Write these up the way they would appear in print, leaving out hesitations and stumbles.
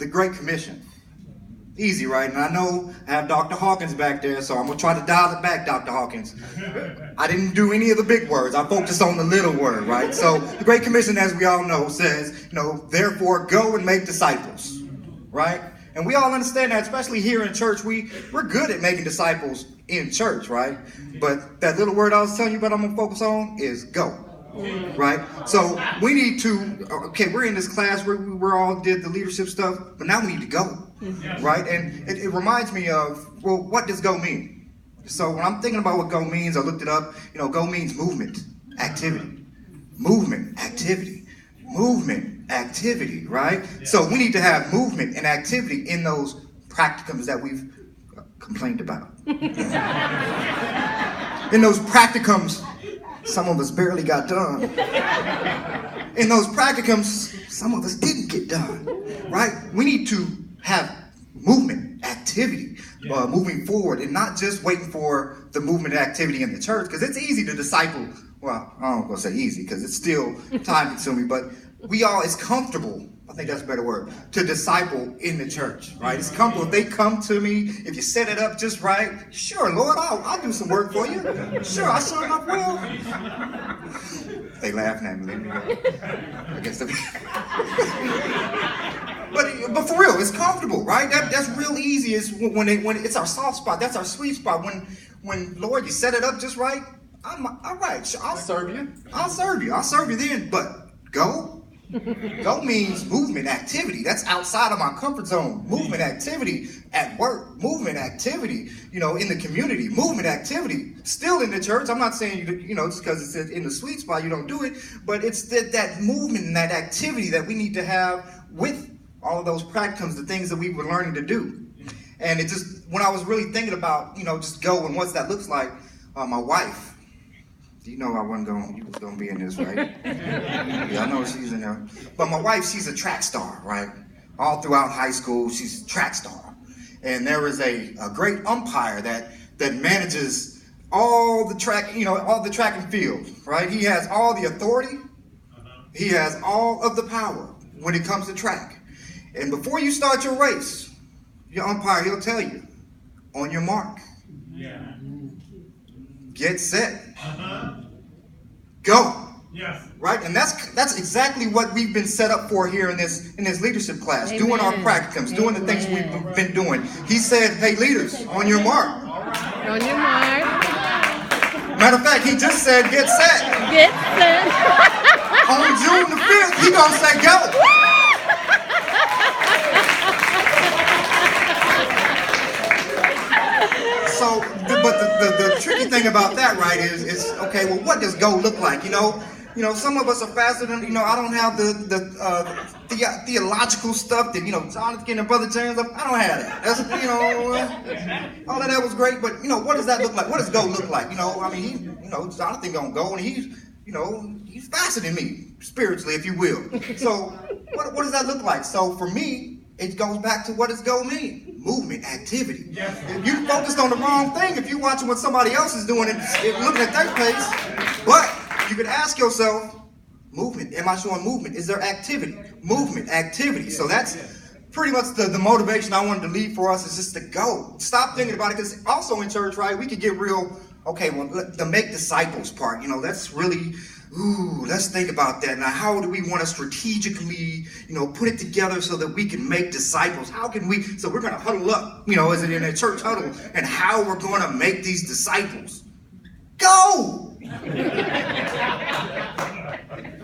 the Great Commission. Easy, right? And I know I have Dr. Hawkins back there, so I'm going to try to dial it back, Dr. Hawkins. I didn't do any of the big words. I focused on the little word, right? So the Great Commission, as we all know, says, therefore go and make disciples, right? And we all understand that, especially here in church. We're good at making disciples in church, right? But that little word I was telling you about I'm going to focus on is go. Right? So we need to, we're in this class where we all did the leadership stuff, but now we need to go. Right? And it reminds me of, well, what does go mean? So when I'm thinking about what go means, I looked it up. Go means movement, activity. Movement, activity. Movement, activity, right? So we need to have movement and activity in those practicums that we've complained about. In those practicums, some of us barely got done. In those practicums, some of us didn't get done, right? We need to have movement, activity, moving forward, and not just waiting for the movement and activity in the church, because it's easy to disciple. Well, I don't want to say easy, because it's still time-consuming, but it's comfortable, I think that's a better word, to disciple in the church, right? It's comfortable. If they come to me, if you set it up just right, sure, Lord, I'll do some work for you. Sure, I sure enough will. They laughing at me. I guess but for real, it's comfortable, right? That's real easy. It's when it's our soft spot. That's our sweet spot. When Lord, you set it up just right. I'm all right. Sure, I'll serve you. I'll serve you then. But go. Go means movement, activity. That's outside of my comfort zone. Movement, activity at work. Movement, activity, in the community. Movement, activity. Still in the church. I'm not saying, just because it's in the sweet spot, you don't do it. But it's that movement and that activity that we need to have with all of those practicums, the things that we were learning to do. And it just, when I was really thinking about, just go and what that looks like, my wife, you was going to be in this, right? Yeah, I know she's in there. But my wife, she's a track star, right? All throughout high school, she's a track star. And there is a great umpire that manages all the track, all the track and field, right? He has all the authority. He has all of the power when it comes to track. And before you start your race, your umpire, he'll tell you, on your mark. Yeah. Get set. Go. Yes. Right? And that's exactly what we've been set up for here in this leadership class. Amen. Doing our practicums, doing the things we've been doing. He said, hey, leaders, on your mark. On your mark. Matter of fact, he just said, get set. Get set. On June the 5th, he gonna say, go. So, but the tricky thing about that, right, is okay, well, what does go look like? Some of us are faster than, I don't have the theological stuff that, Jonathan and Brother James, I don't have that. That's, all of that was great, but, what does that look like? What does go look like? Jonathan gonna go, and he's faster than me, spiritually, if you will. So, what does that look like? So, for me, it goes back to what does go mean? Movement, activity. Yes. If you focused on the wrong thing, if you're watching what somebody else is doing and looking at their pace, but you could ask yourself, movement, am I showing movement? Is there activity? Movement, activity. So that's pretty much the motivation I wanted to leave for us is just to go. Stop thinking about it, because also in church, right, we could get real, the make disciples part, that's really, let's think about that. Now, how do we want to strategically, put it together so that we can make disciples? How can we, so we're going to huddle up, is it in a church huddle, and how we're going to make these disciples? Go! It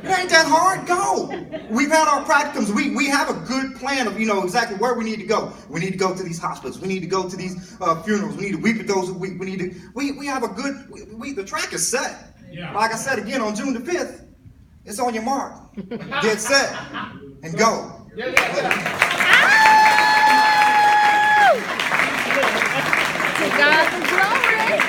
ain't that hard. Go. We've had our practicums. We have a good plan of, exactly where we need to go. We need to go to these hospitals. We need to go to these funerals. We need to weep with those who weep. We have a good, the track is set. Yeah. Like I said again, on June the 5th, it's on your mark. Get set and go. To God the glory.